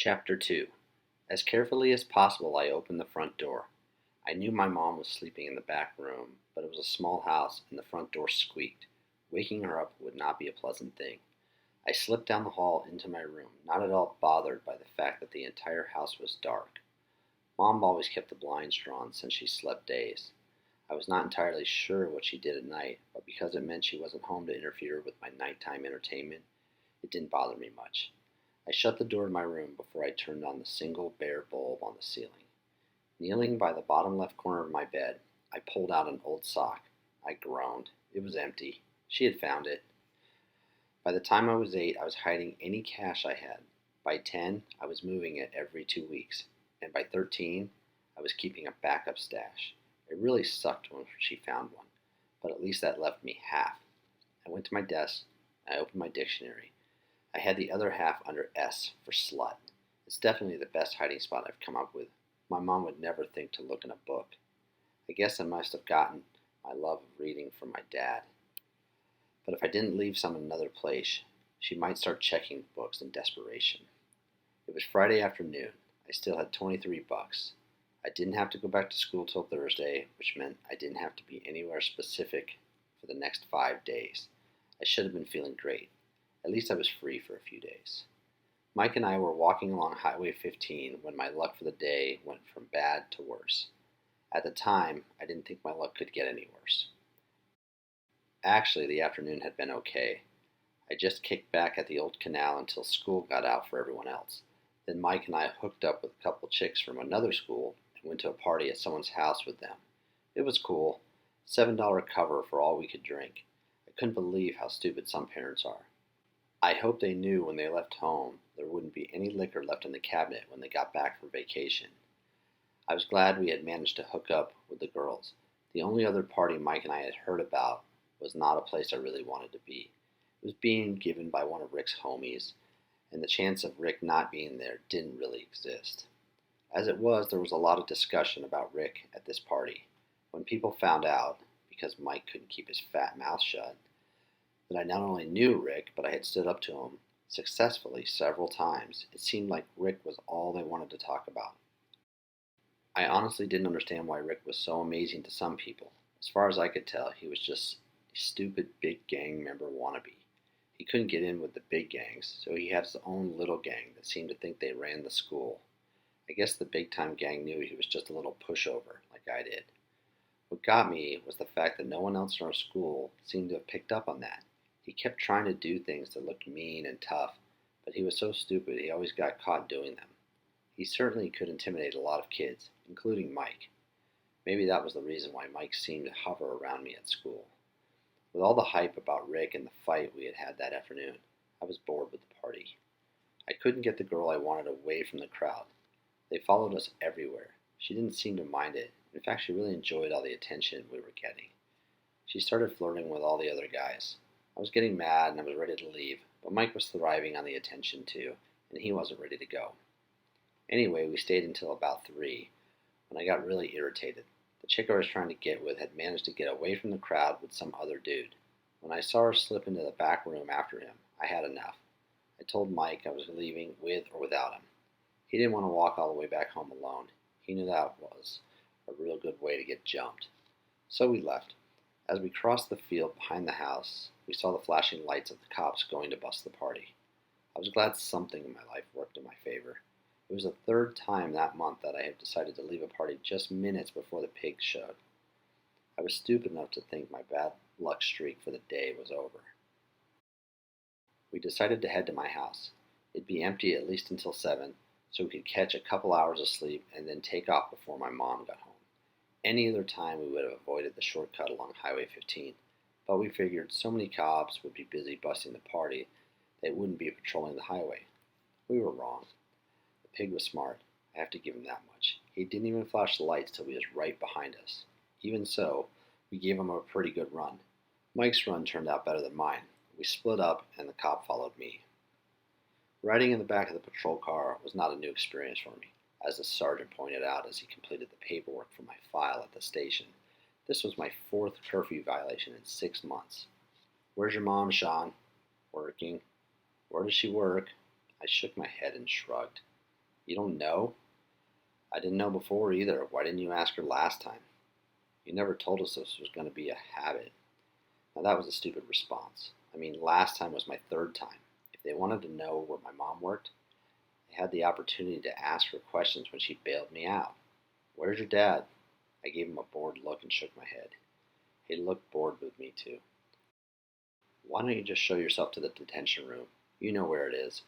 Chapter 2. As carefully as possible, I opened the front door. I knew my mom was sleeping in the back room, but it was a small house and the front door squeaked. Waking her up would not be a pleasant thing. I slipped down the hall into my room, not at all bothered by the fact that the entire house was dark. Mom always kept the blinds drawn since she slept days. I was not entirely sure what she did at night, but because it meant she wasn't home to interfere with my nighttime entertainment, it didn't bother me much. I shut the door of my room before I turned on the single bare bulb on the ceiling. Kneeling by the bottom left corner of my bed, I pulled out an old sock. I groaned. It was empty. She had found it. By the time I was 8, I was hiding any cash I had. By 10, I was moving it every 2 weeks. And by 13, I was keeping a backup stash. It really sucked when she found one, but at least that left me half. I went to my desk. I opened my dictionary. I had the other half under S for slut. It's definitely the best hiding spot I've come up with. My mom would never think to look in a book. I guess I must have gotten my love of reading from my dad. But if I didn't leave some in another place, she might start checking the books in desperation. It was Friday afternoon. I still had 23 bucks. I didn't have to go back to school till Thursday, which meant I didn't have to be anywhere specific for the next 5 days. I should have been feeling great. At least I was free for a few days. Mike and I were walking along Highway 15 when my luck for the day went from bad to worse. At the time, I didn't think my luck could get any worse. Actually, the afternoon had been okay. I just kicked back at the old canal until school got out for everyone else. Then Mike and I hooked up with a couple chicks from another school and went to a party at someone's house with them. It was cool. $7 cover for all we could drink. I couldn't believe how stupid some parents are. I hoped they knew when they left home there wouldn't be any liquor left in the cabinet when they got back from vacation. I was glad we had managed to hook up with the girls. The only other party Mike and I had heard about was not a place I really wanted to be. It was being given by one of Rick's homies, and the chance of Rick not being there didn't really exist. As it was, there was a lot of discussion about Rick at this party. When people found out, because Mike couldn't keep his fat mouth shut, that I not only knew Rick, but I had stood up to him successfully several times, it seemed like Rick was all they wanted to talk about. I honestly didn't understand why Rick was so amazing to some people. As far as I could tell, he was just a stupid big gang member wannabe. He couldn't get in with the big gangs, so he had his own little gang that seemed to think they ran the school. I guess the big time gang knew he was just a little pushover, like I did. What got me was the fact that no one else in our school seemed to have picked up on that. He kept trying to do things that looked mean and tough, but he was so stupid he always got caught doing them. He certainly could intimidate a lot of kids, including Mike. Maybe that was the reason why Mike seemed to hover around me at school. With all the hype about Rick and the fight we had had that afternoon, I was bored with the party. I couldn't get the girl I wanted away from the crowd. They followed us everywhere. She didn't seem to mind it. In fact, she really enjoyed all the attention we were getting. She started flirting with all the other guys. I was getting mad and I was ready to leave, but Mike was thriving on the attention too, and he wasn't ready to go. Anyway, we stayed until about 3, when I got really irritated. The chick I was trying to get with had managed to get away from the crowd with some other dude. When I saw her slip into the back room after him, I had enough. I told Mike I was leaving with or without him. He didn't want to walk all the way back home alone. He knew that was a real good way to get jumped. So we left. As we crossed the field behind the house, we saw the flashing lights of the cops going to bust the party. I was glad something in my life worked in my favor. It was the 3rd time that month that I had decided to leave a party just minutes before the pigs showed. I was stupid enough to think my bad luck streak for the day was over. We decided to head to my house. It'd be empty at least until 7, so we could catch a couple hours of sleep and then take off before my mom got home. Any other time we would have avoided the shortcut along Highway 15, but we figured so many cops would be busy busting the party they wouldn't be patrolling the highway. We were wrong. The pig was smart. I have to give him that much. He didn't even flash the lights till he was right behind us. Even so, we gave him a pretty good run. Mike's run turned out better than mine. We split up and the cop followed me. Riding in the back of the patrol car was not a new experience for me, as the sergeant pointed out as he completed the paperwork for my file at the station. This was my 4th curfew violation in 6 months. "Where's your mom, Sean?" "Working." "Where does she work?" I shook my head and shrugged. You don't know? I didn't know before either. Why didn't you ask her last time? You never told us this was going to be a habit. Now that was a stupid response. I mean, last time was my third time. If they wanted to know where my mom worked, they had the opportunity to ask her questions when she bailed me out. Where's your dad? I gave him a bored look and shook my head. He looked bored with me too. Why don't you just show yourself to the detention room? You know where it is,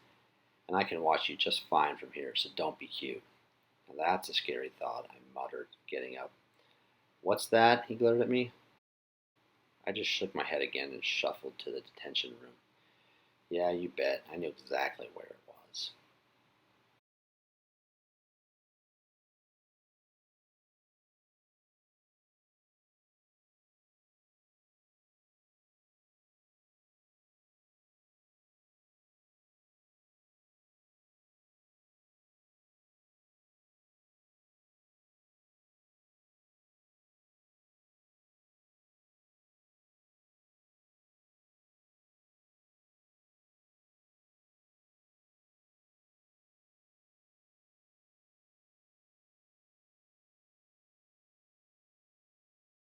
and I can watch you just fine from here, so don't be cute. Now that's a scary thought, I muttered, getting up. What's that? He glared at me. I just shook my head again and shuffled to the detention room. Yeah, you bet. I knew exactly where it